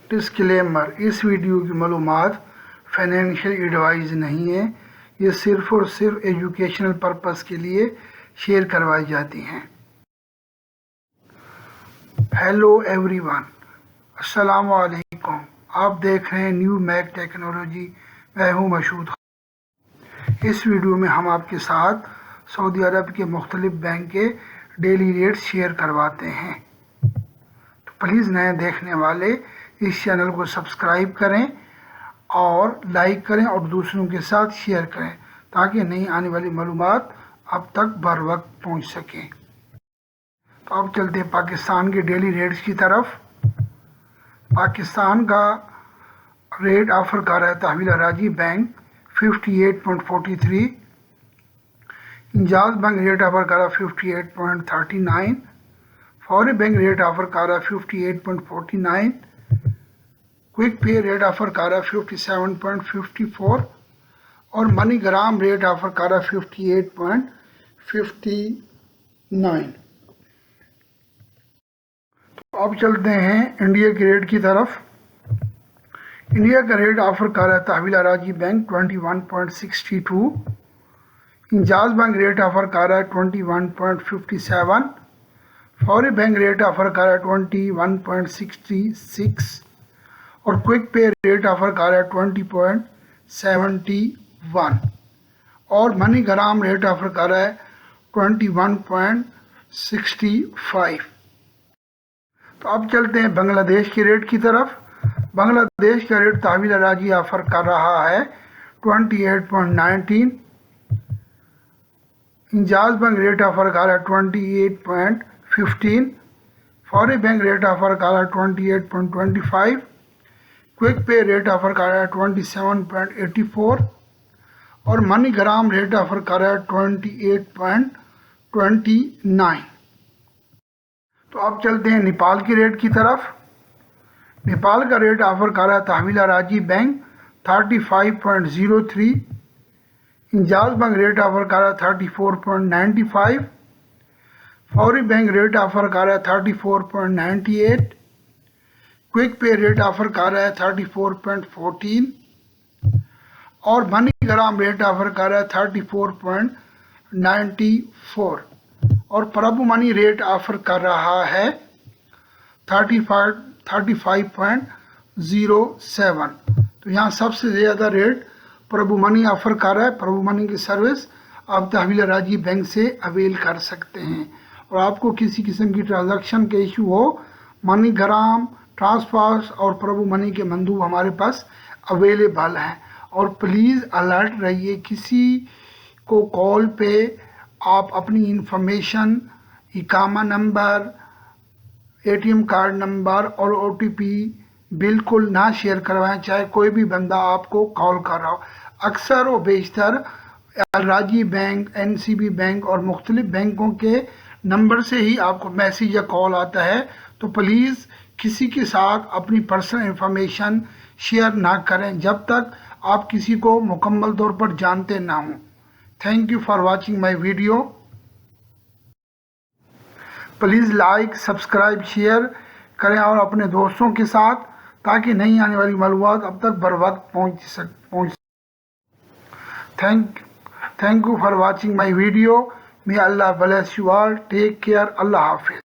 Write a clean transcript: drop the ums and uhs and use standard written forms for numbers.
Disclaimer: اس video کی معلومات financial advise نہیں ہے، یہ صرف اور صرف ایجوکیشنل پرپس کے لیے شیئر کروائی جاتی ہیں۔ ہیلو ایوری ون، السلام علیکم۔ آپ دیکھ رہے ہیں نیو میک ٹیکنالوجی، میں ہوں مشہود۔ اس ویڈیو میں ہم آپ کے ساتھ سعودی عرب کے مختلف بینک کے ڈیلی ریٹس شیئر کرواتے ہیں۔ تو پلیز نئے دیکھنے والے اس چینل کو سبسکرائب کریں اور لائک کریں اور دوسروں کے ساتھ شیئر کریں تاکہ نئی آنے والی معلومات اب تک بر وقت پہنچ سکیں۔ تو اب چلتے ہیں پاکستان کے ڈیلی ریٹس کی طرف۔ پاکستان کا ریٹ آفر کر رہا ہے تحویل راجی بینک 58.43، انجاز بینک ریٹ آفر کر رہا ہے 58.39، فوری بینک ریٹ آفر کر رہا ہے 58.49، کوئک پے ریٹ آفر کر رہا ہے 57.54 اور منی گرام ریٹ آفر کر رہا ہے 58.59۔ تو اب چلتے ہیں انڈیا کے ریٹ کی طرف۔ انڈیا کا ریٹ آفر کر رہا ہے تحویل راجی بینک 21.62، انجاز بینک ریٹ آفر کر رہا ہے 21.57، فوری بینک ریٹ آفر کر رہا ہے 21.66 اور کوئک پے ریٹ آفر کر رہا ہے 20.71 اور منی گرام ریٹ آفر کر رہا ہے 21.65۔ تو اب چلتے ہیں بنگلہ دیش کے ریٹ کی طرف۔ بنگلہ دیش کا ریٹ تحویل راجی آفر کر رہا ہے 28.19، انجاز بینک ریٹ آفر کر رہا ہے 28.15، فوری بینک ریٹ آفر کر رہا ہے 28.25، کوئک پے ریٹ آفر کر رہا ہے 27.84 اور منی گرام ریٹ آفر کر رہا ہے 28.29۔ تو اب چلتے ہیں نیپال کے ریٹ کی طرف۔ نیپال کا ریٹ آفر کر رہا ہے تحویل راجی بینک 35.03، انجاز بینک ریٹ آفر کر رہا ہے 34.95، فوری بینک ریٹ آفر کر رہا ہے 34.98، کوئک پے ریٹ آفر کر رہا ہے 34.14 اور منی گرام ریٹ آفر کر رہا ہے 34.94 اور پربو منی ریٹ آفر کر رہا ہے 35.07۔ تو یہاں سب سے زیادہ ریٹ پربو منی آفر کر رہا ہے۔ پربو منی کی سروس آپ تحویل راجی بینک سے اویل کر سکتے ہیں، اور آپ کو کسی قسم کی ٹرانزیکشن کے ایشو ہو، منی گرام ٹرانسفر اور پربو منی کے مندوب ہمارے پاس اویلیبل ہیں۔ اور پلیز الرٹ رہیے، کسی کو کال پہ آپ اپنی انفارمیشن، اقامہ نمبر، ATM کارڈ نمبر اور OTP بالکل نہ شیئر کروائیں، چاہے کوئی بھی بندہ آپ کو کال کر رہا ہو۔ اکثر و بیشتر راجی بینک، NCB بینک اور مختلف بینکوں کے نمبر سے ہی آپ کو میسیج یا کال آتا ہے، تو پلیز کسی کے ساتھ اپنی پرسنل انفارمیشن شیئر نہ کریں جب تک آپ کسی کو مکمل طور پر جانتے نہ ہوں۔ Thank you for watching my video. Please like, subscribe, share کریں اور اپنے دوستوں کے ساتھ تاکہ نئی آنے والی معلومات اب تک بر وقت پہنچ thank you for watching my video. May Allah bless you all. Take care. اللہ حافظ۔